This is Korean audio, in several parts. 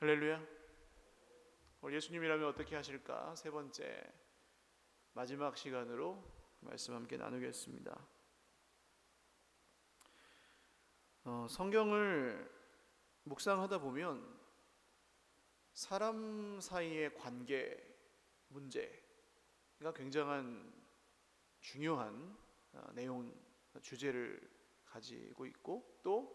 할렐루야. 오늘 예수님이라면 어떻게 하실까? 세 번째 마지막 시간으로 말씀 함께 나누겠습니다. 성경을 묵상하다 보면 사람 사이의 관계 문제가 굉장한 중요한 내용 주제를 가지고 있고, 또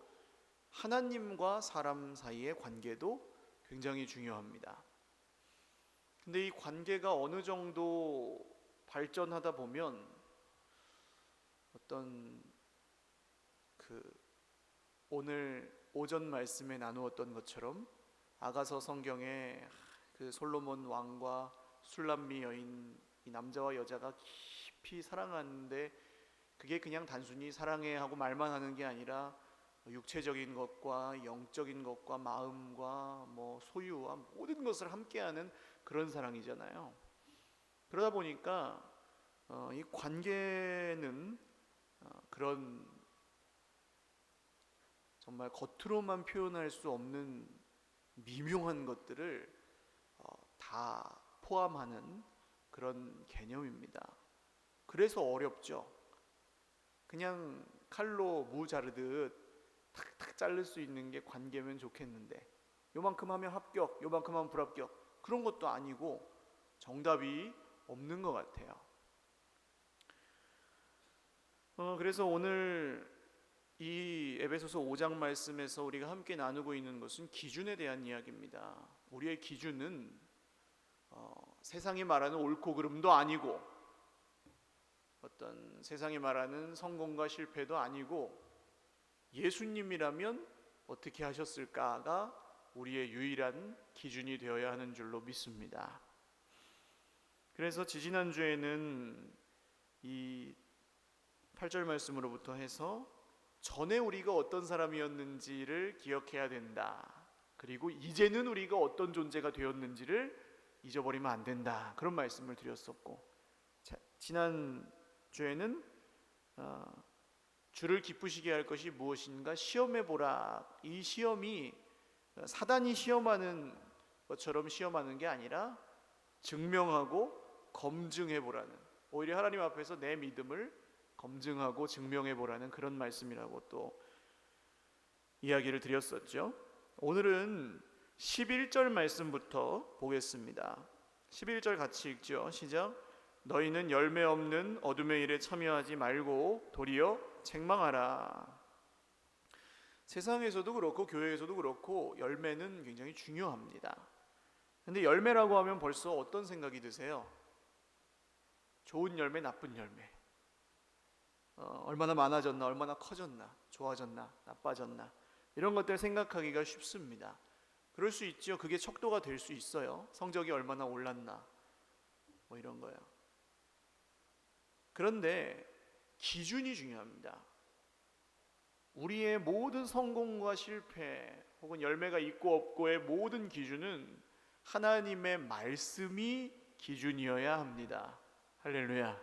하나님과 사람 사이의 관계도 굉장히 중요합니다. 근데 이 관계가 어느 정도 발전하다 보면 어떤 오늘 오전 말씀에 나누었던 것처럼 아가서 성경에 그 솔로몬 왕과 술람미 여인, 이 남자와 여자가 깊이 사랑하는데 그게 그냥 단순히 사랑해 하고 말만 하는 게 아니라 육체적인 것과 영적인 것과 마음과 소유와 모든 것을 함께하는 그런 사랑이잖아요. 그러다 보니까 이 관계는 그런 정말 겉으로만 표현할 수 없는 미묘한 것들을 다 포함하는 그런 개념입니다. 그래서 어렵죠. 그냥 칼로 무 자르듯 탁탁 자를 수 있는 게 관계면 좋겠는데, 요만큼 하면 합격, 요만큼 하면 불합격, 그런 것도 아니고 정답이 없는 것 같아요. 그래서 오늘 이 에베소서 5장 말씀에서 우리가 함께 나누고 있는 것은 기준에 대한 이야기입니다. 우리의 기준은 세상이 말하는 옳고 그름도 아니고, 어떤 세상이 말하는 성공과 실패도 아니고, 예수님이라면 어떻게 하셨을까가 우리의 유일한 기준이 되어야 하는 줄로 믿습니다. 그래서 지지난주에는 이 8절 말씀으로부터 해서 전에 우리가 어떤 사람이었는지를 기억해야 된다, 그리고 이제는 우리가 어떤 존재가 되었는지를 잊어버리면 안 된다, 그런 말씀을 드렸었고, 지난주에는 주를 기쁘시게 할 것이 무엇인가 시험해보라, 이 시험이 사단이 시험하는 것처럼 시험하는 게 아니라 증명하고 검증해보라는, 오히려 하나님 앞에서 내 믿음을 검증하고 증명해보라는 그런 말씀이라고 또 이야기를 드렸었죠. 오늘은 11절 말씀부터 보겠습니다. 11절 같이 읽죠. 시작. 너희는 열매 없는 어둠의 일에 참여하지 말고 도리어 책망하라. 세상에서도 그렇고 교회에서도 그렇고 열매는 굉장히 중요합니다. 근데 열매라고 하면 벌써 어떤 생각이 드세요? 좋은 열매, 나쁜 열매, 얼마나 많아졌나, 얼마나 커졌나, 좋아졌나, 나빠졌나, 이런 것들 생각하기가 쉽습니다. 그럴 수 있죠. 그게 척도가 될 수 있어요. 성적이 얼마나 올랐나, 이런 거요. 그런데 기준이 중요합니다. 우리의 모든 성공과 실패 혹은 열매가 있고 없고의 모든 기준은 하나님의 말씀이 기준이어야 합니다. 할렐루야.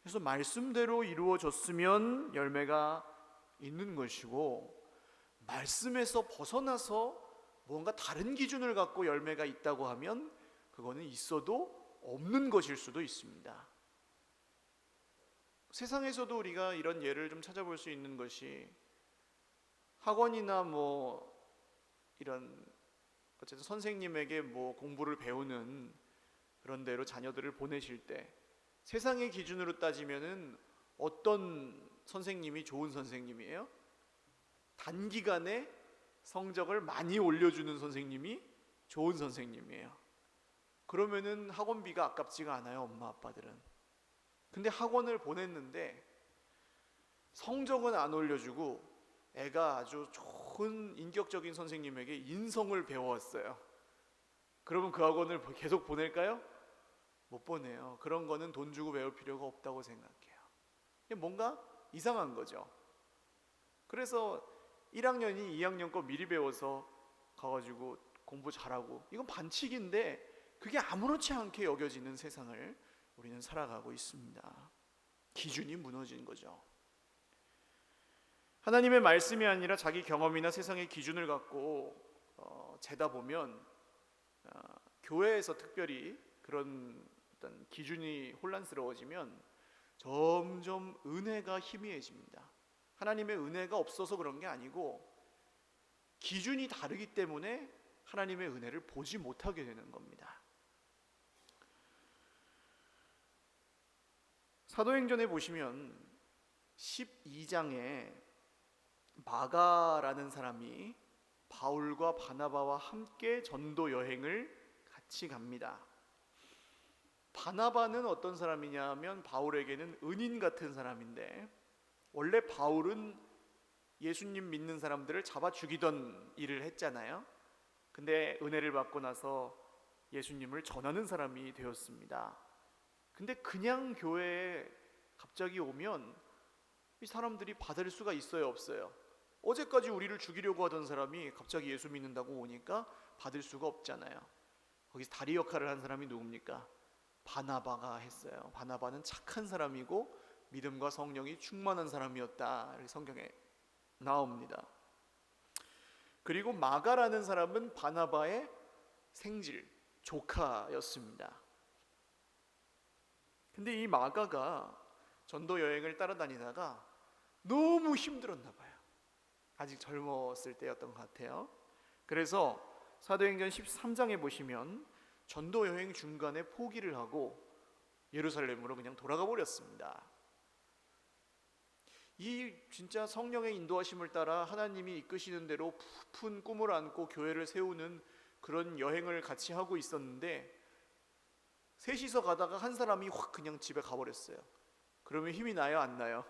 그래서 말씀대로 이루어졌으면 열매가 있는 것이고, 말씀에서 벗어나서 뭔가 다른 기준을 갖고 열매가 있다고 하면 그거는 있어도 없는 것일 수도 있습니다. 세상에서도 우리가 이런 예를 좀 찾아볼 수 있는 것이, 학원이나 이런 어쨌든 선생님에게 공부를 배우는 그런 데로 자녀들을 보내실 때 세상의 기준으로 따지면은 어떤 선생님이 좋은 선생님이에요? 단기간에 성적을 많이 올려주는 선생님이 좋은 선생님이에요. 그러면은 학원비가 아깝지가 않아요, 엄마 아빠들은. 근데 학원을 보냈는데 성적은 안 올려주고 애가 아주 좋은 인격적인 선생님에게 인성을 배워왔어요. 그러면 그 학원을 계속 보낼까요? 못 보내요. 그런 거는 돈 주고 배울 필요가 없다고 생각해요. 뭔가 이상한 거죠. 그래서 1학년이 2학년 거 미리 배워서 가가지고 공부 잘하고, 이건 반칙인데 그게 아무렇지 않게 여겨지는 세상을 우리는 살아가고 있습니다. 기준이 무너진 거죠. 하나님의 말씀이 아니라 자기 경험이나 세상의 기준을 갖고 재다 보면 교회에서 특별히 그런 어떤 기준이 혼란스러워지면 점점 은혜가 희미해집니다. 하나님의 은혜가 없어서 그런 게 아니고 기준이 다르기 때문에 하나님의 은혜를 보지 못하게 되는 겁니다. 사도행전에 보시면 12장에 마가라는 사람이 바울과 바나바와 함께 전도 여행을 같이 갑니다. 바나바는 어떤 사람이냐면 바울에게는 은인 같은 사람인데, 원래 바울은 예수님 믿는 사람들을 잡아 죽이던 일을 했잖아요. 근데 은혜를 받고 나서 예수님을 전하는 사람이 되었습니다. 근데 그냥 교회에 갑자기 오면 이 사람들이 받을 수가 있어요, 없어요? 어제까지 우리를 죽이려고 하던 사람이 갑자기 예수 믿는다고 오니까 받을 수가 없잖아요. 거기서 다리 역할을 한 사람이 누굽니까? 바나바가 했어요. 바나바는 착한 사람이고 믿음과 성령이 충만한 사람이었다, 이렇게 성경에 나옵니다. 그리고 마가라는 사람은 바나바의 생질, 조카였습니다. 근데 이 마가가 전도 여행을 따라다니다가 너무 힘들었나 봐요. 아직 젊었을 때였던 것 같아요. 그래서 사도행전 13장에 보시면 전도 여행 중간에 포기를 하고 예루살렘으로 그냥 돌아가 버렸습니다. 이 진짜 성령의 인도하심을 따라 하나님이 이끄시는 대로 부푼 꿈을 안고 교회를 세우는 그런 여행을 같이 하고 있었는데, 셋이서 가다가 한 사람이 확 그냥 집에 가버렸어요. 그러면 힘이 나요, 안 나요?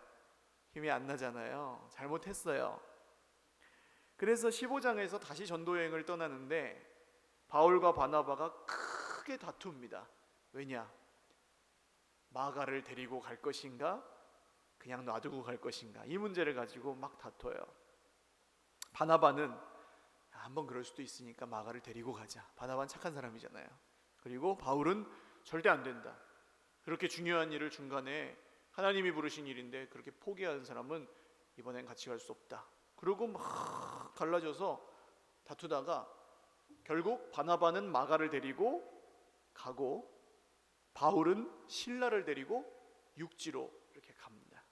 힘이 안 나잖아요. 잘못했어요. 그래서 15장에서 다시 전도여행을 떠나는데 바울과 바나바가 크게 다툽니다. 왜냐? 마가를 데리고 갈 것인가? 그냥 놔두고 갈 것인가? 이 문제를 가지고 막 다퉈요. 바나바는 한번 그럴 수도 있으니까 마가를 데리고 가자. 바나바는 착한 사람이잖아요. 그리고 바울은 절대 안 된다. 그렇게 중요한 일을 중간에 하나님이 부르신 일인데 그렇게 포기하는 사람은 이번엔 같이 갈 수 없다. 그리고 막 갈라져서 다투다가 결국 바나바는 마가를 데리고 가고 바울은 실라를 데리고 육지로 이렇게 갑니다.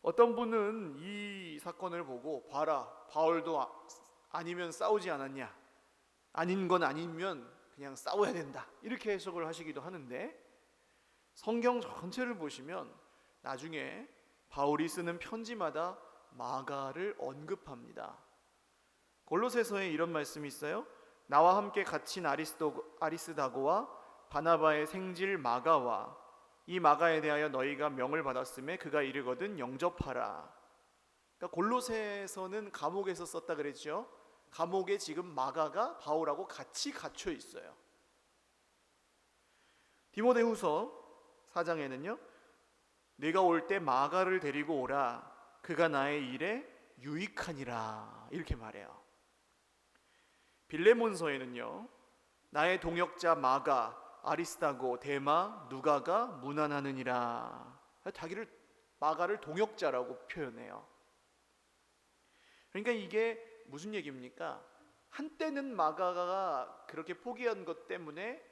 어떤 분은 이 사건을 보고, 봐라, 바울도 아니면 싸우지 않았냐, 아닌 건 아니면 그냥 싸워야 된다, 이렇게 해석을 하시기도 하는데, 성경 전체를 보시면 나중에 바울이 쓰는 편지마다 마가를 언급합니다. 골로새서에 이런 말씀이 있어요. 나와 함께 갇힌 아리스다고와 바나바의 생질 마가와 이 마가에 대하여 너희가 명을 받았음에 그가 이르거든 영접하라. 그러니까 골로새서는 감옥에서 썼다 그랬죠. 감옥에 지금 마가가 바울하고 같이 갇혀 있어요. 디모데후서 4장에는요, 네가 올 때 마가를 데리고 오라. 그가 나의 일에 유익하니라, 이렇게 말해요. 빌레몬서에는요, 나의 동역자 마가, 아리스다고, 데마, 누가가 문안하느니라. 자기를 마가를 동역자라고 표현해요. 그러니까 이게 무슨 얘기입니까? 한때는 마가가 그렇게 포기한 것 때문에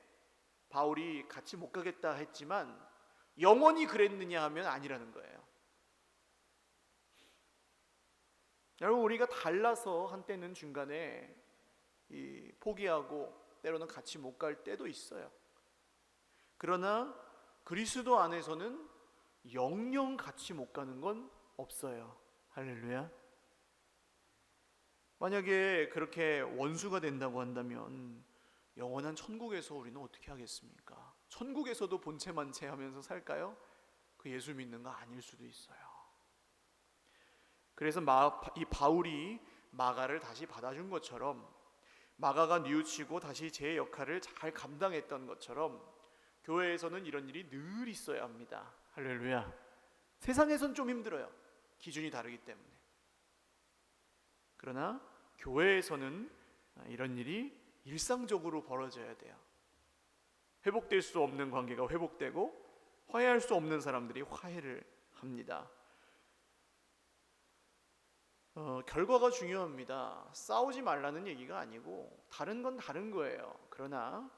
바울이 같이 못 가겠다 했지만 영원히 그랬느냐 하면 아니라는 거예요. 여러분, 우리가 달라서 한때는 중간에 포기하고 때로는 같이 못 갈 때도 있어요. 그러나 그리스도 안에서는 영영 같이 못 가는 건 없어요. 할렐루야. 만약에 그렇게 원수가 된다고 한다면 영원한 천국에서 우리는 어떻게 하겠습니까? 천국에서도 본체만체 하면서 살까요? 그 예수 믿는 거 아닐 수도 있어요. 그래서 이 바울이 마가를 다시 받아준 것처럼, 마가가 뉘우치고 다시 제 역할을 잘 감당했던 것처럼 교회에서는 이런 일이 늘 있어야 합니다. 할렐루야. 세상에선 좀 힘들어요. 기준이 다르기 때문에. 그러나 교회에서는 이런 일이 일상적으로 벌어져야 돼요. 회복될 수 없는 관계가 회복되고 화해할 수 없는 사람들이 화해를 합니다. 결과가 중요합니다. 싸우지 말라는 얘기가 아니고 다른 건 다른 거예요. 그러나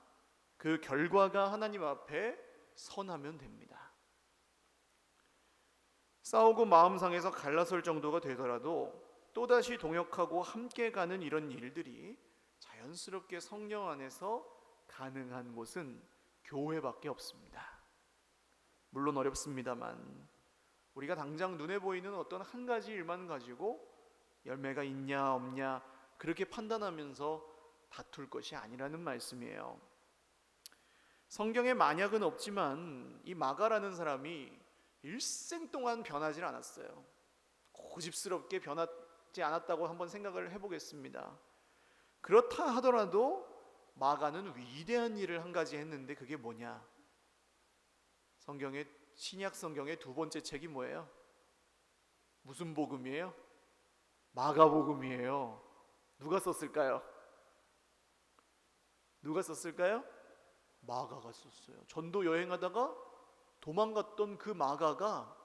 그 결과가 하나님 앞에 선하면 됩니다. 싸우고 마음 상해서 갈라설 정도가 되더라도 또다시 동역하고 함께 가는 이런 일들이 자연스럽게 성령 안에서 가능한 곳은 교회밖에 없습니다. 물론 어렵습니다만 우리가 당장 눈에 보이는 어떤 한 가지 일만 가지고 열매가 있냐 없냐 그렇게 판단하면서 다툴 것이 아니라는 말씀이에요. 성경에 만약은 없지만 이 마가라는 사람이 일생 동안 변하지 않았어요. 고집스럽게 변하지 않았다고 한번 생각을 해보겠습니다. 그렇다 하더라도 마가는 위대한 일을 한 가지 했는데 그게 뭐냐? 신약 성경의 두 번째 책이 뭐예요? 무슨 복음이에요? 마가복음이에요. 누가 썼을까요? 마가가 썼어요. 전도 여행하다가 도망갔던 그 마가가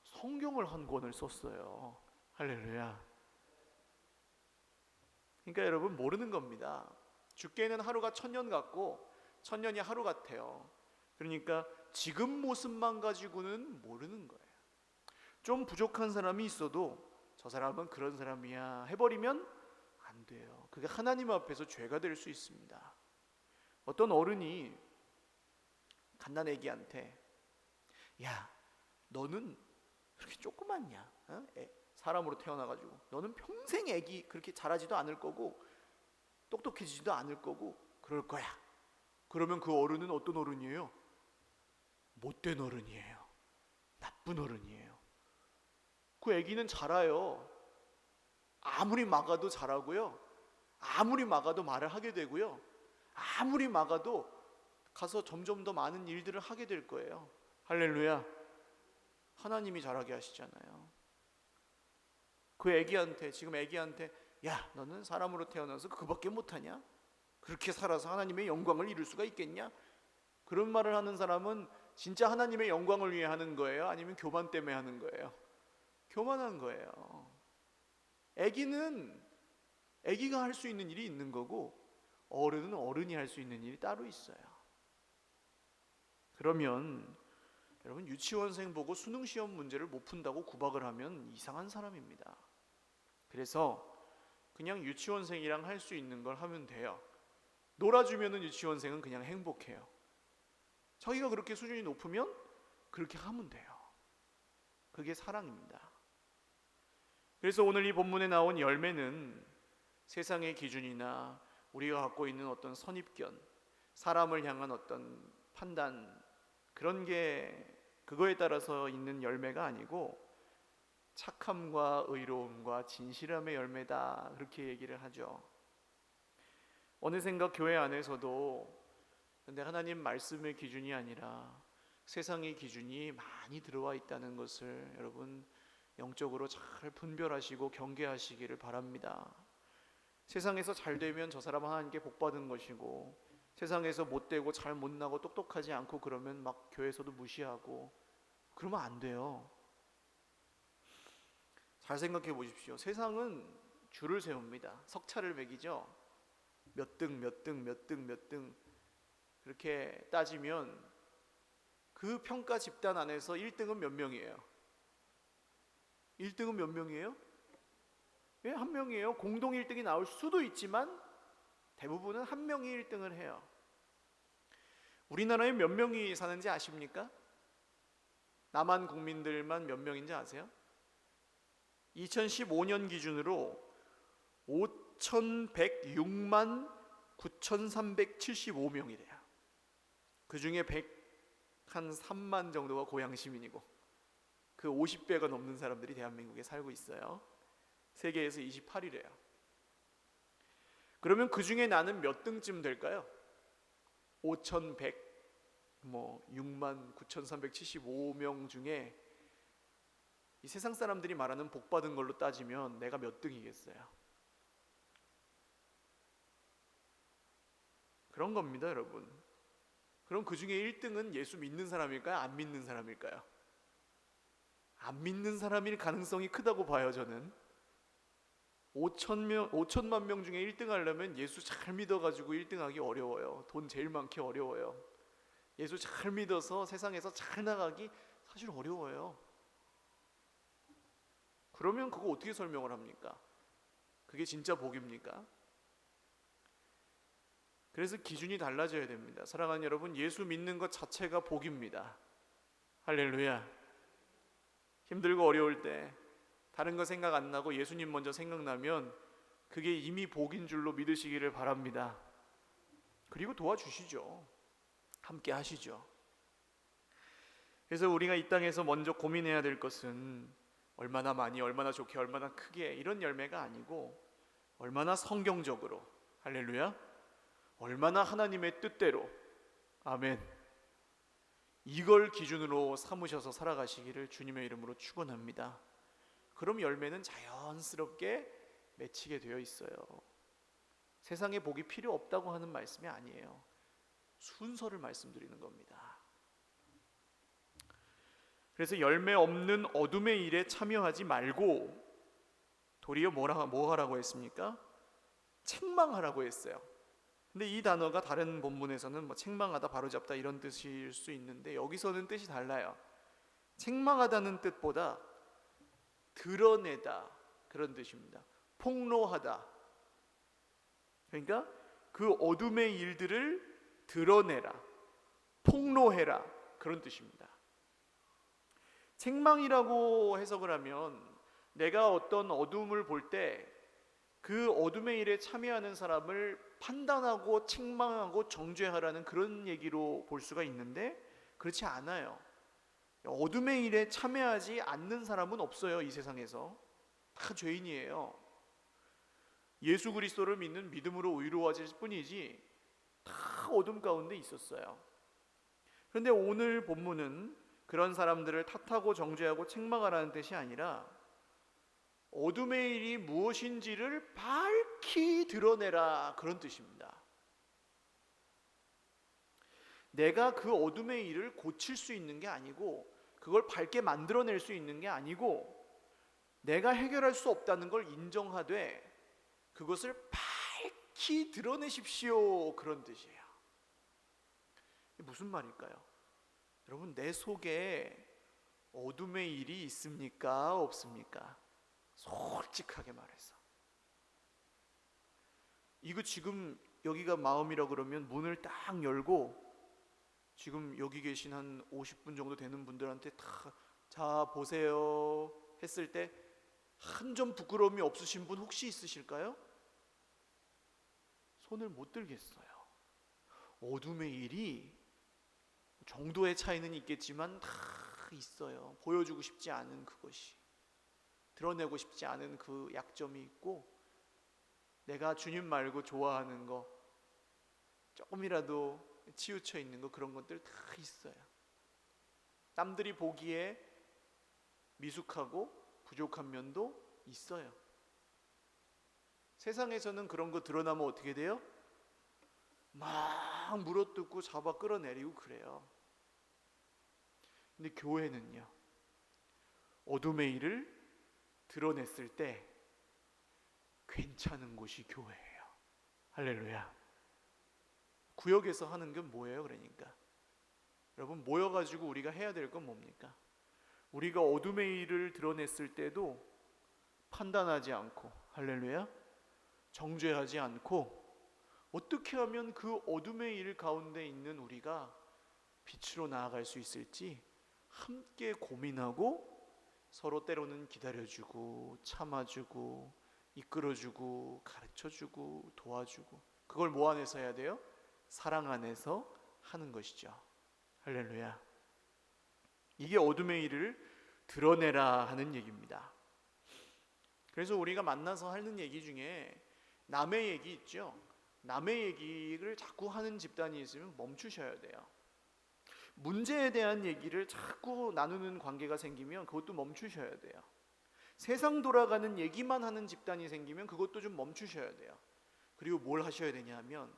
성경을 한 권을 썼어요. 할렐루야. 그러니까 여러분 모르는 겁니다. 죽게는 하루가 1000년 같고 1000년이 하루 같아요. 그러니까 지금 모습만 가지고는 모르는 거예요. 좀 부족한 사람이 있어도 저 사람은 그런 사람이야 해버리면 안 돼요. 그게 하나님 앞에서 죄가 될 수 있습니다. 어떤 어른이 갓난 애기한테 야 너는 그렇게 조그맣냐? 사람으로 태어나가지고 너는 평생 애기 그렇게 자라지도 않을 거고 똑똑해지지도 않을 거고 그럴 거야. 그러면 그 어른은 어떤 어른이에요? 못된 어른이에요. 나쁜 어른이에요. 그 애기는 자라요. 아무리 막아도 자라고요. 아무리 막아도 말을 하게 되고요. 아무리 막아도 가서 점점 더 많은 일들을 하게 될 거예요. 할렐루야. 하나님이 자라게 하시잖아요. 그 애기한테 지금 애기한테 야 너는 사람으로 태어나서 그밖에 못하냐? 그렇게 살아서 하나님의 영광을 이룰 수가 있겠냐? 그런 말을 하는 사람은 진짜 하나님의 영광을 위해 하는 거예요? 아니면 교만 때문에 하는 거예요? 교만한 거예요. 애기는 애기가 할 수 있는 일이 있는 거고 어른은 어른이 할 수 있는 일이 따로 있어요. 그러면 여러분 유치원생 보고 수능시험 문제를 못 푼다고 구박을 하면 이상한 사람입니다. 그래서 그냥 유치원생이랑 할 수 있는 걸 하면 돼요. 놀아주면은 유치원생은 그냥 행복해요. 자기가 그렇게 수준이 높으면 그렇게 하면 돼요. 그게 사랑입니다. 그래서 오늘 이 본문에 나온 열매는 세상의 기준이나 우리가 갖고 있는 어떤 선입견, 사람을 향한 어떤 판단 그런 게 그거에 따라서 있는 열매가 아니고 착함과 의로움과 진실함의 열매다 그렇게 얘기를 하죠. 어느샌가 교회 안에서도 근데 하나님 말씀의 기준이 아니라 세상의 기준이 많이 들어와 있다는 것을 여러분 영적으로 잘 분별하시고 경계하시기를 바랍니다. 세상에서 잘 되면 저 사람 하나님께 복 받은 것이고 세상에서 못되고 잘 못나고 똑똑하지 않고 그러면 막 교회에서도 무시하고 그러면 안 돼요. 잘 생각해 보십시오. 세상은 줄을 세웁니다. 석차를 매기죠. 몇 등 그렇게 따지면 그 평가 집단 안에서 1등은 몇 명이에요? 1등은 몇 명이에요? 예, 한 명이에요. 공동 1등이 나올 수도 있지만 대부분은 한 명이 1등을 해요. 우리나라에 몇 명이 사는지 아십니까? 남한 국민들만 몇 명인지 아세요? 2015년 기준으로 5,106만 9,375명이래요. 그 중에 103만 정도가 고향 시민이고 그 50배가 넘는 사람들이 대한민국에 살고 있어요. 세계에서 28위래요. 그러면 그 중에 나는 몇 등쯤 될까요? 6만 9,375명 중에 이 세상 사람들이 말하는 복 받은 걸로 따지면 내가 몇 등이겠어요? 그런 겁니다, 여러분. 그럼 그 중에 1등은 예수 믿는 사람일까요? 안 믿는 사람일까요? 안 믿는 사람일 가능성이 크다고 봐요, 저는. 5천만 명 중에 1등 하려면 예수 잘 믿어가지고 1등 하기 어려워요. 돈 제일 많기 어려워요. 예수 잘 믿어서 세상에서 잘 나가기 사실 어려워요. 그러면 그거 어떻게 설명을 합니까? 그게 진짜 복입니까? 그래서 기준이 달라져야 됩니다. 사랑하는 여러분, 예수 믿는 것 자체가 복입니다. 할렐루야. 힘들고 어려울 때 다른 거 생각 안 나고 예수님 먼저 생각나면 그게 이미 복인 줄로 믿으시기를 바랍니다. 그리고 도와주시죠. 함께 하시죠. 그래서 우리가 이 땅에서 먼저 고민해야 될 것은 얼마나 많이, 얼마나 좋게, 얼마나 크게 이런 열매가 아니고 얼마나 성경적으로, 할렐루야, 얼마나 하나님의 뜻대로, 아멘, 이걸 기준으로 삼으셔서 살아가시기를 주님의 이름으로 축원합니다. 그럼 열매는 자연스럽게 맺히게 되어 있어요. 세상에 복이 필요 없다고 하는 말씀이 아니에요. 순서를 말씀드리는 겁니다. 그래서 열매 없는 어둠의 일에 참여하지 말고 도리어 뭐 하라고 했습니까? 책망하라고 했어요. 근데 이 단어가 다른 본문에서는 뭐 책망하다, 바로잡다 이런 뜻일 수 있는데 여기서는 뜻이 달라요. 책망하다는 뜻보다 드러내다 그런 뜻입니다. 폭로하다. 그러니까 그 어둠의 일들을 드러내라, 폭로해라 그런 뜻입니다. 책망이라고 해석을 하면 내가 어떤 어둠을 볼 때 그 어둠의 일에 참여하는 사람을 판단하고 책망하고 정죄하라는 그런 얘기로 볼 수가 있는데 그렇지 않아요. 어둠의 일에 참여하지 않는 사람은 없어요. 이 세상에서 다 죄인이에요. 예수 그리스도를 믿는 믿음으로 의로워질 뿐이지 다 어둠 가운데 있었어요. 그런데 오늘 본문은 그런 사람들을 탓하고 정죄하고 책망하라는 뜻이 아니라 어둠의 일이 무엇인지를 밝히 드러내라 그런 뜻입니다. 내가 그 어둠의 일을 고칠 수 있는 게 아니고 그걸 밝게 만들어낼 수 있는 게 아니고 내가 해결할 수 없다는 걸 인정하되 그것을 밝히 드러내십시오 그런 뜻이에요. 이게 무슨 말일까요? 여러분, 내 속에 어둠의 일이 있습니까? 없습니까? 솔직하게 말해서 이거 지금 여기가 마음이라 그러면 문을 딱 열고 지금 여기 계신 한 50분 정도 되는 분들한테 다 자 보세요 했을 때 한 점 부끄러움이 없으신 분 혹시 있으실까요? 손을 못 들겠어요. 어둠의 일이 정도의 차이는 있겠지만 다 있어요. 보여주고 싶지 않은 그것이, 드러내고 싶지 않은 그 약점이 있고 내가 주님 말고 좋아하는 거 조금이라도 치우쳐 있는 거 그런 것들 다 있어요. 남들이 보기에 미숙하고 부족한 면도 있어요. 세상에서는 그런 거 드러나면 어떻게 돼요? 막 물어뜯고 잡아 끌어내리고 그래요. 근데 교회는요, 어둠의 일을 드러냈을 때 괜찮은 곳이 교회예요. 할렐루야. 구역에서 하는 건 뭐예요? 그러니까 여러분, 모여가지고 우리가 해야 될 건 뭡니까? 우리가 어둠의 일을 드러냈을 때도 판단하지 않고, 할렐루야, 정죄하지 않고 어떻게 하면 그 어둠의 일 가운데 있는 우리가 빛으로 나아갈 수 있을지 함께 고민하고 서로 때로는 기다려주고 참아주고 이끌어주고 가르쳐주고 도와주고, 그걸 뭐 안에서 해야 돼요? 사랑 안에서 하는 것이죠. 할렐루야. 이게 어둠의 일을 드러내라 하는 얘기입니다. 그래서 우리가 만나서 하는 얘기 중에 남의 얘기 있죠. 남의 얘기를 자꾸 하는 집단이 있으면 멈추셔야 돼요. 문제에 대한 얘기를 자꾸 나누는 관계가 생기면 그것도 멈추셔야 돼요. 세상 돌아가는 얘기만 하는 집단이 생기면 그것도 좀 멈추셔야 돼요. 그리고 뭘 하셔야 되냐면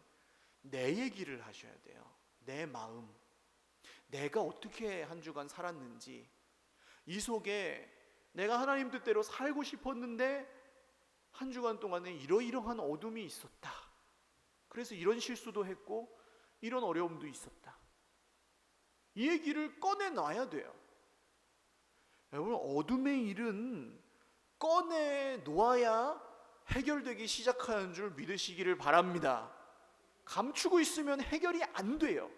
내 얘기를 하셔야 돼요. 내 마음, 내가 어떻게 한 주간 살았는지, 이 속에 내가 하나님 뜻대로 살고 싶었는데 한 주간 동안에 이러이러한 어둠이 있었다. 그래서 이런 실수도 했고 이런 어려움도 있었다. 이 얘기를 꺼내놔야 돼요. 여러분, 어둠의 일은 꺼내놓아야 해결되기 시작하는 줄 믿으시기를 바랍니다. 감추고 있으면 해결이 안 돼요.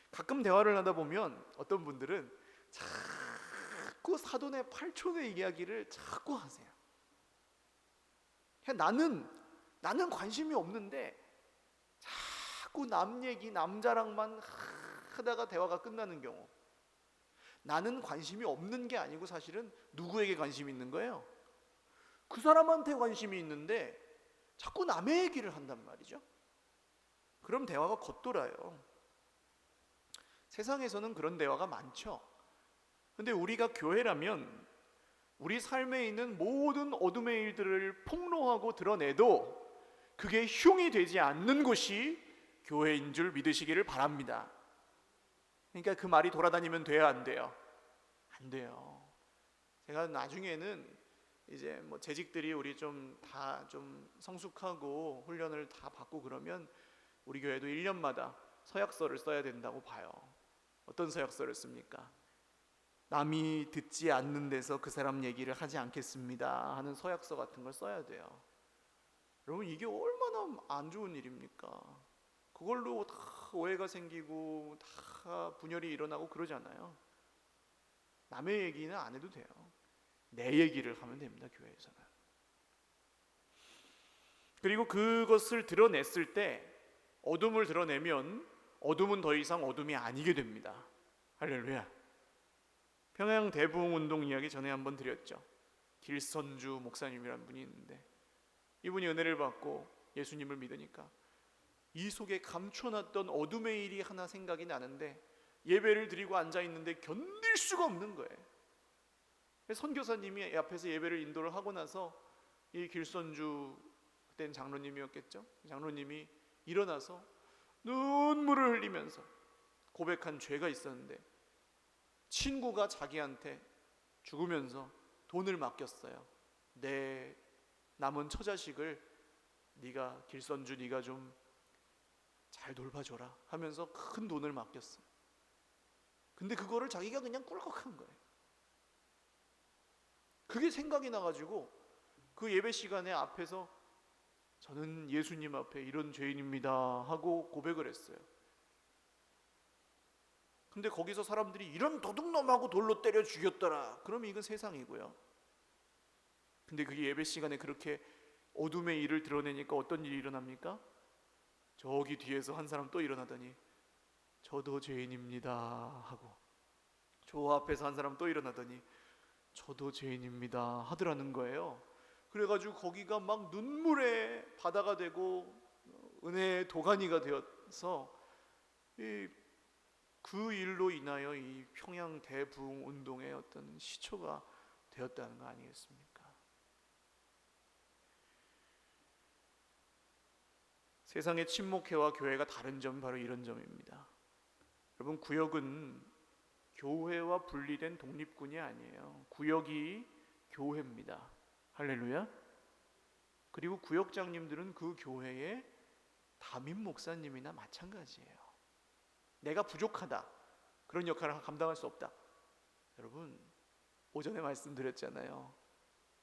가끔 대화를 하다 보면 어떤 분들은 자꾸 사돈의 팔촌의 이야기를 자꾸 하세요. 나는 관심이 없는데 자꾸 남 얘기, 남 자랑만 하다가 대화가 끝나는 경우. 나는 관심이 없는 게 아니고 사실은 누구에게 관심이 있는 거예요? 그 사람한테 관심이 있는데 자꾸 남의 얘기를 한단 말이죠. 그럼 대화가 겉돌아요. 세상에서는 그런 대화가 많죠. 근데 우리가 교회라면 우리 삶에 있는 모든 어둠의 일들을 폭로하고 드러내도 그게 흉이 되지 않는 곳이 교회인 줄 믿으시기를 바랍니다. 그러니까 그 말이 돌아다니면 돼요, 안 돼요? 안 돼요. 제가 나중에는 이제 뭐 재직들이 우리 좀 다 좀 성숙하고 훈련을 다 받고 그러면 우리 교회도 1년마다 서약서를 써야 된다고 봐요. 어떤 서약서를 씁니까? 남이 듣지 않는 데서 그 사람 얘기를 하지 않겠습니다 하는 서약서 같은 걸 써야 돼요. 여러분, 이게 얼마나 안 좋은 일입니까? 그걸로 다 오해가 생기고 다 분열이 일어나고 그러잖아요. 남의 얘기는 안 해도 돼요. 내 얘기를 하면 됩니다, 교회에서는. 그리고 그것을 드러냈을 때, 어둠을 드러내면 어둠은 더 이상 어둠이 아니게 됩니다. 할렐루야. 평양 대부흥운동 이야기 전에 한번 드렸죠. 길선주 목사님이란 분이 있는데 이분이 은혜를 받고 예수님을 믿으니까 이 속에 감춰놨던 어둠의 일이 하나 생각이 나는데 예배를 드리고 앉아있는데 견딜 수가 없는 거예요. 선교사님이 앞에서 예배를 인도를 하고 나서 이 길선주, 그때는 장로님이었겠죠, 장로님이 일어나서 눈물을 흘리면서 고백한 죄가 있었는데 친구가 자기한테 죽으면서 돈을 맡겼어요. 내 남은 처자식을 네가, 길선주, 네가 좀 잘 돌봐줘라 하면서 큰 돈을 맡겼어요. 근데 그거를 자기가 그냥 꿀꺽한 거예요. 그게 생각이 나가지고 그 예배 시간에 앞에서 저는 예수님 앞에 이런 죄인입니다 하고 고백을 했어요. 근데 거기서 사람들이 이런 도둑놈하고 돌로 때려 죽였더라. 그러면 이건 세상이고요. 근데 그 예배 시간에 그렇게 어둠의 일을 드러내니까 어떤 일이 일어납니까? 저기 뒤에서 한 사람 또 일어나더니 저도 죄인입니다 하고, 저 앞에서 한 사람 또 일어나더니 저도 죄인입니다 하더라는 거예요. 그래가지고 거기가 막 눈물의 바다가 되고 은혜의 도가니가 되어서 그 일로 인하여 이 평양 대부흥 운동의 어떤 시초가 되었다는 거 아니겠습니까? 세상의 침묵회와 교회가 다른 점은 바로 이런 점입니다. 여러분, 구역은 교회와 분리된 독립군이 아니에요. 구역이 교회입니다. 할렐루야. 그리고 구역장님들은 그 교회의 담임 목사님이나 마찬가지예요. 내가 부족하다, 그런 역할을 감당할 수 없다. 여러분, 오전에 말씀드렸잖아요.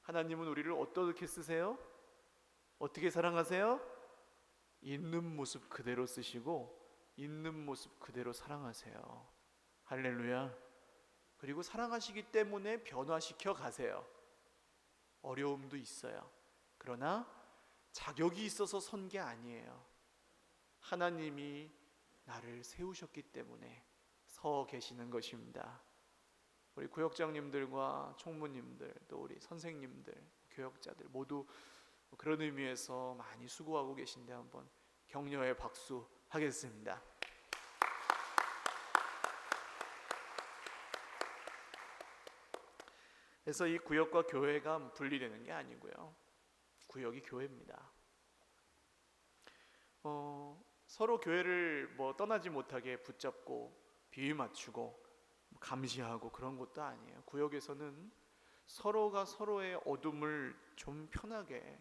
하나님은 우리를 어떻게 쓰세요? 어떻게 사랑하세요? 있는 모습 그대로 쓰시고 있는 모습 그대로 사랑하세요. 할렐루야. 그리고 사랑하시기 때문에 변화시켜 가세요. 어려움도 있어요. 그러나 자격이 있어서 선 게 아니에요. 하나님이 나를 세우셨기 때문에 서 계시는 것입니다. 우리 구역장님들과 총무님들, 또 우리 선생님들, 교역자들 모두 그런 의미에서 많이 수고하고 계신데 한번 격려의 박수 하겠습니다. 그래서 이 구역과 교회가 분리되는 게 아니고요, 구역이 교회입니다. 서로 교회를 떠나지 못하게 붙잡고 비위 맞추고 감시하고 그런 것도 아니에요. 구역에서는 서로가 서로의 어둠을 좀 편하게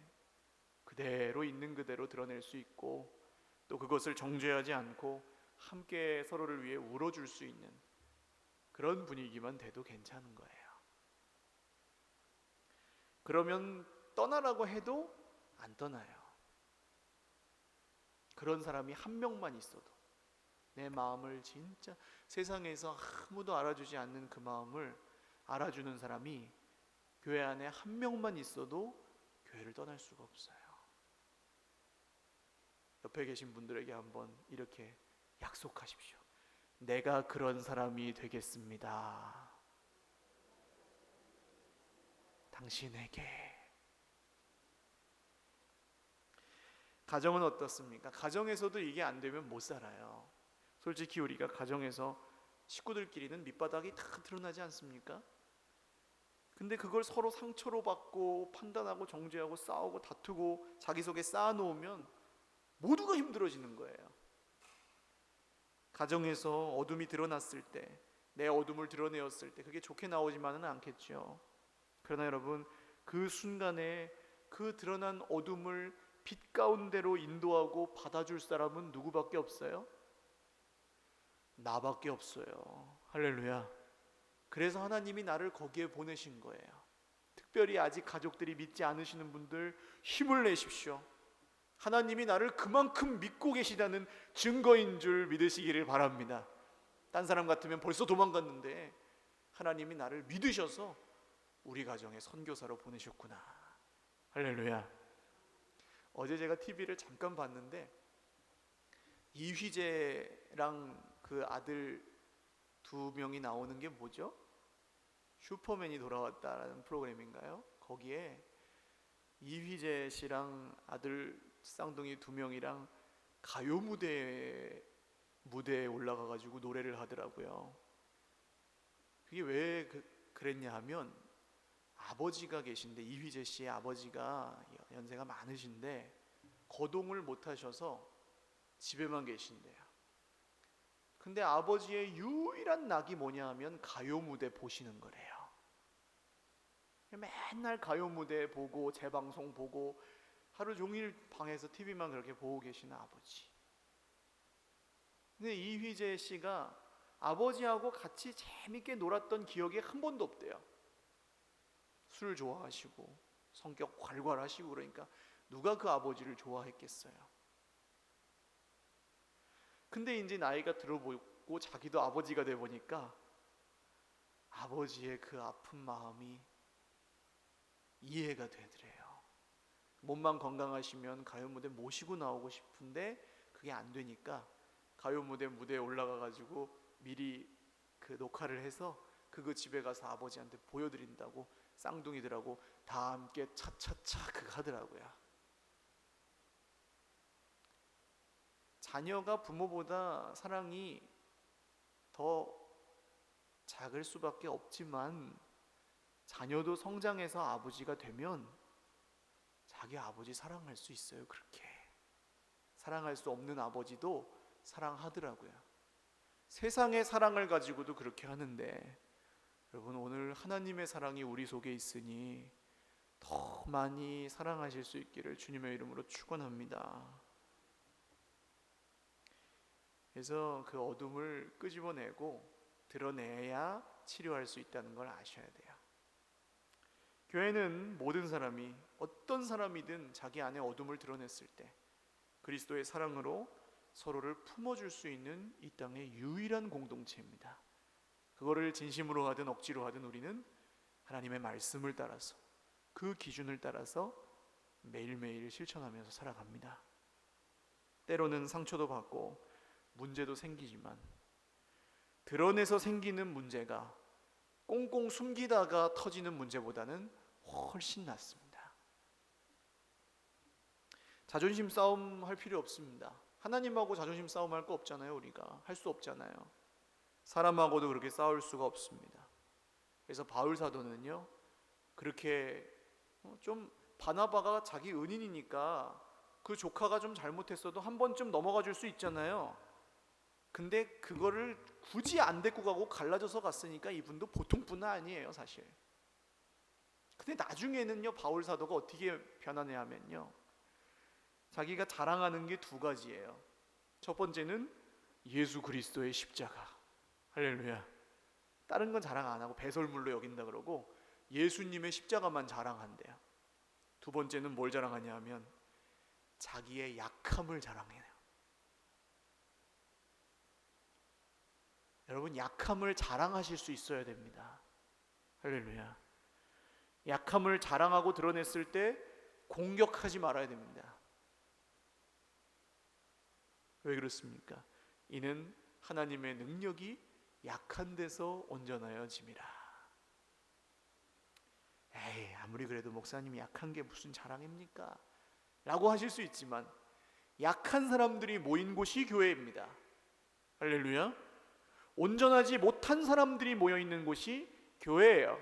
그대로 있는 그대로 드러낼 수 있고, 또 그것을 정죄하지 않고 함께 서로를 위해 울어줄 수 있는 그런 분위기만 돼도 괜찮은 거예요. 그러면 떠나라고 해도 안 떠나요. 그런 사람이 한 명만 있어도, 내 마음을 진짜 세상에서 아무도 알아주지 않는 그 마음을 알아주는 사람이 교회 안에 한 명만 있어도 교회를 떠날 수가 없어요. 옆에 계신 분들에게 한번 이렇게 약속하십시오. 내가 그런 사람이 되겠습니다. 당신에게. 가정은 어떻습니까? 가정에서도 이게 안 되면 못 살아요. 솔직히 우리가 가정에서 식구들끼리는 밑바닥이 다 드러나지 않습니까? 근데 그걸 서로 상처로 받고 판단하고 정죄하고 싸우고 다투고 자기 속에 쌓아놓으면 모두가 힘들어지는 거예요. 가정에서 어둠이 드러났을 때, 내 어둠을 드러내었을 때 그게 좋게 나오지만은 않겠죠. 그러나 여러분, 그 순간에 그 드러난 어둠을 빛 가운데로 인도하고 받아줄 사람은 누구밖에 없어요? 나밖에 없어요. 할렐루야. 그래서 하나님이 나를 거기에 보내신 거예요. 특별히 아직 가족들이 믿지 않으시는 분들 힘을 내십시오. 하나님이 나를 그만큼 믿고 계시다는 증거인 줄 믿으시기를 바랍니다. 딴 사람 같으면 벌써 도망갔는데 하나님이 나를 믿으셔서 우리 가정에 선교사로 보내셨구나. 할렐루야. 어제 제가 TV를 잠깐 봤는데 이휘재랑 그 아들 두 명이 나오는 게 뭐죠? 슈퍼맨이 돌아왔다라는 프로그램인가요? 거기에 이휘재 씨랑 아들 쌍둥이 두 명이랑 가요 무대에 올라가가지고 노래를 하더라고요. 그게 왜 그랬냐 하면, 아버지가 계신데, 이휘재 씨의 아버지가 연세가 많으신데 거동을 못 하셔서 집에만 계신대요. 근데 아버지의 유일한 낙이 뭐냐 하면 가요 무대 보시는 거래요. 맨날 가요 무대 보고 재방송 보고 하루 종일 방에서 TV만 그렇게 보고 계시는 아버지. 근데 이휘재 씨가 아버지하고 같이 재밌게 놀았던 기억이 한 번도 없대요. 술 좋아하시고 성격 괄괄하시고, 그러니까 누가 그 아버지를 좋아했겠어요. 근데 이제 나이가 들어보고 자기도 아버지가 돼 보니까 아버지의 그 아픈 마음이 이해가 되더래요. 몸만 건강하시면 가요 무대 모시고 나오고 싶은데 그게 안 되니까 가요 무대에 올라가 가지고 미리 그 녹화를 해서 그거 집에 가서 아버지한테 보여드린다고 쌍둥이들하고 다 함께 차차차 그거 하더라고요. 자녀가 부모보다 사랑이 더 작을 수밖에 없지만, 자녀도 성장해서 아버지가 되면 자기 아버지 사랑할 수 있어요. 그렇게 사랑할 수 없는 아버지도 사랑하더라고요. 세상의 사랑을 가지고도 그렇게 하는데, 여러분, 오늘 하나님의 사랑이 우리 속에 있으니 더 많이 사랑하실 수 있기를 주님의 이름으로 축원합니다. 그래서 그 어둠을 끄집어내고 드러내야 치료할 수 있다는 걸 아셔야 돼요. 교회는 모든 사람이, 어떤 사람이든 자기 안에 어둠을 드러냈을 때 그리스도의 사랑으로 서로를 품어줄 수 있는 이 땅의 유일한 공동체입니다. 그거를 진심으로 하든 억지로 하든 우리는 하나님의 말씀을 따라서, 그 기준을 따라서 매일매일 실천하면서 살아갑니다. 때로는 상처도 받고 문제도 생기지만, 드러내서 생기는 문제가 꽁꽁 숨기다가 터지는 문제보다는 훨씬 낫습니다. 자존심 싸움 할 필요 없습니다. 하나님하고 자존심 싸움 할 거 없잖아요. 우리가 할 수 없잖아요. 사람하고도 그렇게 싸울 수가 없습니다. 그래서 바울 사도는요, 그렇게 좀 바나바가 자기 은인이니까 그 조카가 좀 잘못했어도 한 번쯤 넘어가 줄 수 있잖아요. 근데 그거를 굳이 안 데리고 가고 갈라져서 갔으니까 이분도 보통 분은 아니에요, 사실. 근데 나중에는요, 바울 사도가 어떻게 변하냐 하면요, 자기가 자랑하는 게 두 가지예요. 첫 번째는 예수 그리스도의 십자가. 할렐루야. 다른 건 자랑 안 하고 배설물로 여긴다 그러고 예수님의 십자가만 자랑한대요. 두 번째는 뭘 자랑하냐 하면 자기의 약함을 자랑해요. 여러분, 약함을 자랑하실 수 있어야 됩니다. 할렐루야. 약함을 자랑하고 드러냈을 때 공격하지 말아야 됩니다. 왜 그렇습니까? 이는 하나님의 능력이 약한 데서 온전하여짐이라. 에이, 아무리 그래도 목사님이 약한 게 무슨 자랑입니까? 라고 하실 수 있지만 약한 사람들이 모인 곳이 교회입니다. 할렐루야. 온전하지 못한 사람들이 모여있는 곳이 교회예요.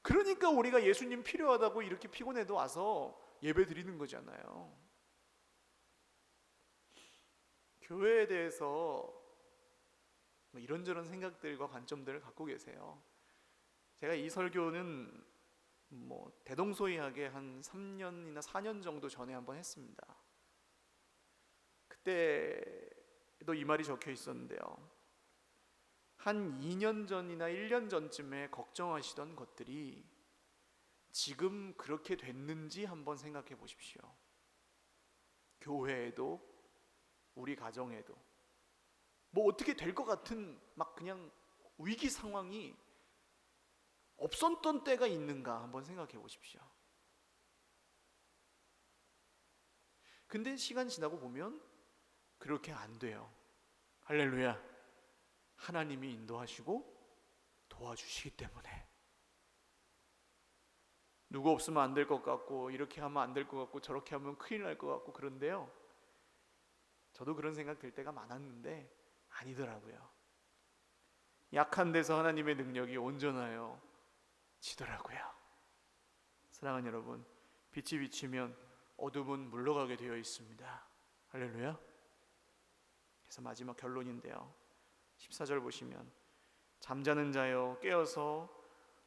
그러니까 우리가 예수님 필요하다고 이렇게 피곤해도 와서 예배 드리는 거잖아요. 교회에 대해서 이런저런 생각들과 관점들을 갖고 계세요. 제가 이 설교는 대동소이하게 한 3년이나 4년 정도 전에 한번 했습니다. 그때도 이 말이 적혀 있었는데요, 한 2년 전이나 1년 전쯤에 걱정하시던 것들이 지금 그렇게 됐는지 한번 생각해 보십시오. 교회에도 우리 가정에도 어떻게 될 것 같은 그냥 위기 상황이 없었던 때가 있는가 한번 생각해 보십시오. 근데 시간 지나고 보면 그렇게 안 돼요. 할렐루야. 하나님이 인도하시고 도와주시기 때문에. 누구 없으면 안 될 것 같고, 이렇게 하면 안 될 것 같고, 저렇게 하면 큰일 날 것 같고 그런데요, 저도 그런 생각 들 때가 많았는데 아니더라고요. 약한 데서 하나님의 능력이 온전하여 지더라고요. 사랑하는 여러분, 빛이 비치면 어둠은 물러가게 되어 있습니다. 할렐루야. 그래서 마지막 결론인데요, 14절 보시면 잠자는 자여 깨어서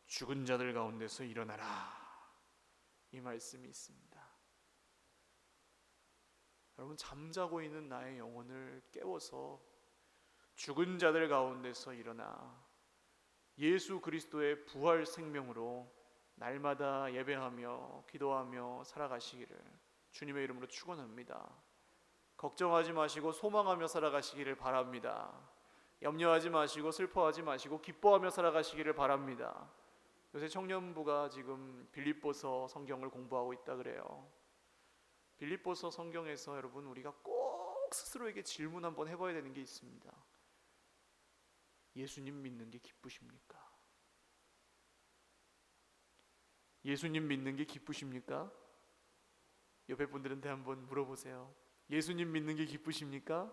죽은 자들 가운데서 일어나라, 이 말씀이 있습니다. 여러분, 잠자고 있는 나의 영혼을 깨워서 죽은 자들 가운데서 일어나 예수 그리스도의 부활 생명으로 날마다 예배하며 기도하며 살아가시기를 주님의 이름으로 축원합니다. 걱정하지 마시고 소망하며 살아가시기를 바랍니다. 염려하지 마시고 슬퍼하지 마시고 기뻐하며 살아가시기를 바랍니다. 요새 청년부가 지금 빌립보서 성경을 공부하고 있다 그래요. 빌립보서 성경에서 여러분, 우리가 꼭 스스로에게 질문 한번 해봐야 되는 게 있습니다. 예수님 믿는 게 기쁘십니까? 예수님 믿는 게 기쁘십니까? 옆에 분들한테 한번 물어보세요. 예수님 믿는 게 기쁘십니까?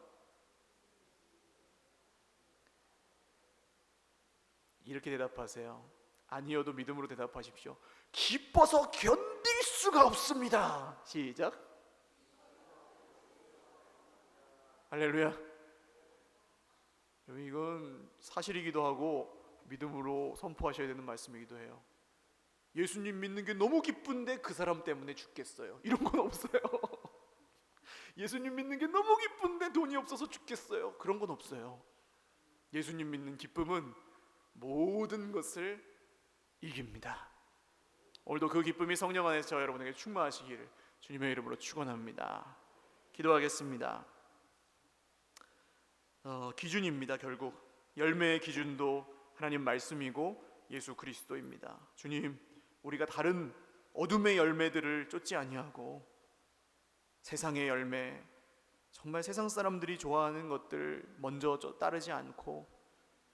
이렇게 대답하세요. 아니어도 믿음으로 대답하십시오. 기뻐서 견딜 수가 없습니다. 시작. 할렐루야. 이건 사실이기도 하고 믿음으로 선포하셔야 되는 말씀이기도 해요. 예수님 믿는 게 너무 기쁜데 그 사람 때문에 죽겠어요, 이런 건 없어요. 예수님 믿는 게 너무 기쁜데 돈이 없어서 죽겠어요, 그런 건 없어요. 예수님 믿는 기쁨은 모든 것을 이깁니다. 오늘도 그 기쁨이 성령 안에서 저 여러분에게 충만하시기를 주님의 이름으로 축원합니다. 기도하겠습니다. 기준입니다. 결국 열매의 기준도 하나님 말씀이고 예수 그리스도입니다. 주님, 우리가 다른 어둠의 열매들을 쫓지 아니하고 세상의 열매, 정말 세상 사람들이 좋아하는 것들 먼저 따르지 않고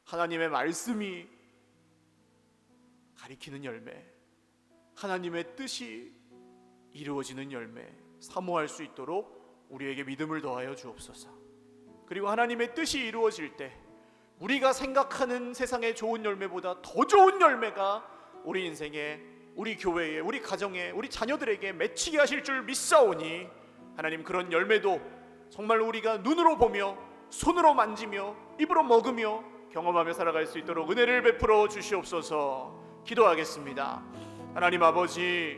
하나님의 말씀이 가리키는 열매, 하나님의 뜻이 이루어지는 열매 사모할 수 있도록 우리에게 믿음을 더하여 주옵소서. 그리고 하나님의 뜻이 이루어질 때 우리가 생각하는 세상의 좋은 열매보다 더 좋은 열매가 우리 인생에, 우리 교회에, 우리 가정에, 우리 자녀들에게 맺히게 하실 줄 믿사오니 하나님, 그런 열매도 정말 우리가 눈으로 보며 손으로 만지며 입으로 먹으며 경험하며 살아갈 수 있도록 은혜를 베풀어 주시옵소서. 기도하겠습니다. 하나님 아버지,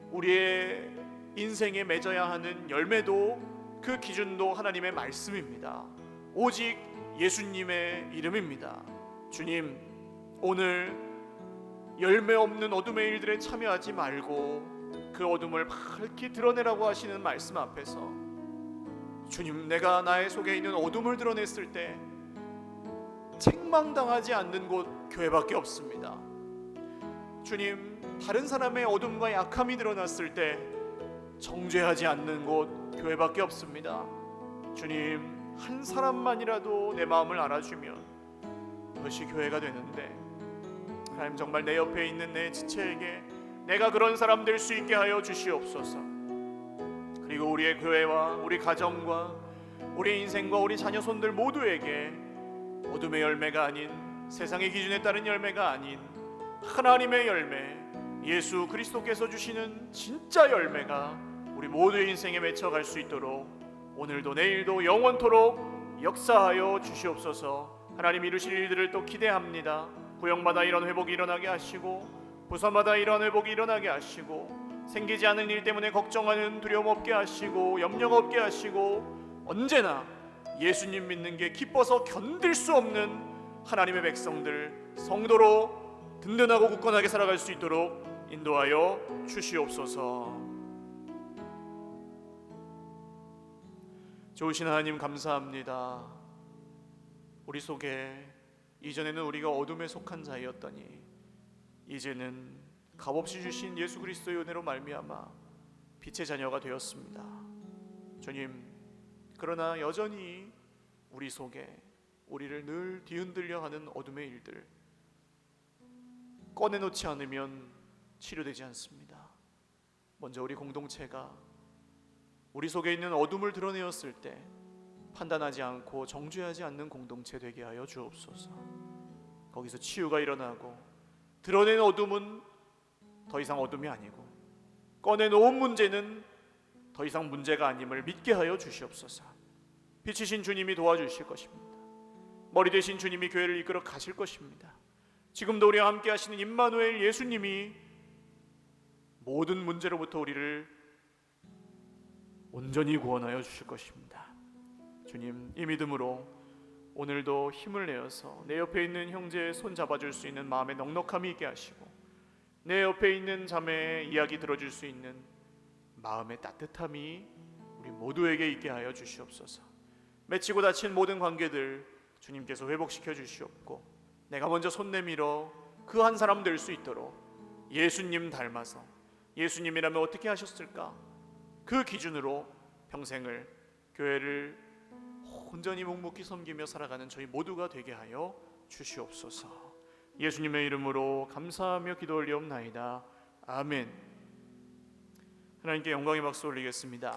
우리의 인생에 맺어야 하는 열매도 그 기준도 하나님의 말씀입니다. 오직 예수님의 이름입니다. 주님, 오늘 열매 없는 어둠의 일들에 참여하지 말고 그 어둠을 밝히 드러내라고 하시는 말씀 앞에서 주님, 내가 나의 속에 있는 어둠을 드러냈을 때 책망당하지 않는 곳 교회밖에 없습니다. 주님, 다른 사람의 어둠과 약함이 드러났을 때 정죄하지 않는 곳 교회밖에 없습니다. 주님, 한 사람만이라도 내 마음을 알아주면 그것이 교회가 되는데, 하나님 정말 내 옆에 있는 내 지체에게 내가 그런 사람 될 수 있게 하여 주시옵소서. 그리고 우리의 교회와 우리 가정과 우리 인생과 우리 자녀손들 모두에게 어둠의 열매가 아닌, 세상의 기준에 따른 열매가 아닌 하나님의 열매, 예수 그리스도께서 주시는 진짜 열매가 우리 모두의 인생에 맺혀갈 수 있도록 오늘도 내일도 영원토록 역사하여 주시옵소서. 하나님 이루실 일들을 또 기대합니다. 구역마다 이런 회복이 일어나게 하시고, 부서마다 이런 회복이 일어나게 하시고, 생기지 않은 일 때문에 걱정하는 두려움 없게 하시고, 염려 없게 하시고, 언제나 예수님 믿는 게 기뻐서 견딜 수 없는 하나님의 백성들, 성도로 든든하고 굳건하게 살아갈 수 있도록 인도하여 주시옵소서. 좋으신 하나님, 감사합니다. 우리 속에 이전에는 우리가 어둠에 속한 자였더니 이제는 값없이 주신 예수 그리스도의 은혜로 말미암아 빛의 자녀가 되었습니다. 주님, 그러나 여전히 우리 속에 우리를 늘 뒤흔들려 하는 어둠의 일들 꺼내놓지 않으면 치료되지 않습니다. 먼저 우리 공동체가 우리 속에 있는 어둠을 드러내었을 때 판단하지 않고 정죄하지 않는 공동체 되게 하여 주옵소서. 거기서 치유가 일어나고 드러낸 어둠은 더 이상 어둠이 아니고 꺼내놓은 문제는 더 이상 문제가 아님을 믿게 하여 주시옵소서. 빛이신 주님이 도와주실 것입니다. 머리 되신 주님이 교회를 이끌어 가실 것입니다. 지금도 우리와 함께 하시는 임마누엘 예수님이 모든 문제로부터 우리를 온전히 구원하여 주실 것입니다. 주님, 이 믿음으로 오늘도 힘을 내어서 내 옆에 있는 형제의 손 잡아줄 수 있는 마음의 넉넉함이 있게 하시고, 내 옆에 있는 자매의 이야기 들어줄 수 있는 마음의 따뜻함이 우리 모두에게 있게 하여 주시옵소서. 맺히고 다친 모든 관계들 주님께서 회복시켜 주시옵고, 내가 먼저 손 내밀어 그 한 사람 될 수 있도록 예수님 닮아서, 예수님이라면 어떻게 하셨을까, 그 기준으로 평생을 교회를 온전히 묵묵히 섬기며 살아가는 저희 모두가 되게 하여 주시옵소서. 예수님의 이름으로 감사하며 기도 올리옵나이다. 아멘. 하나님께 영광의 박수 올리겠습니다.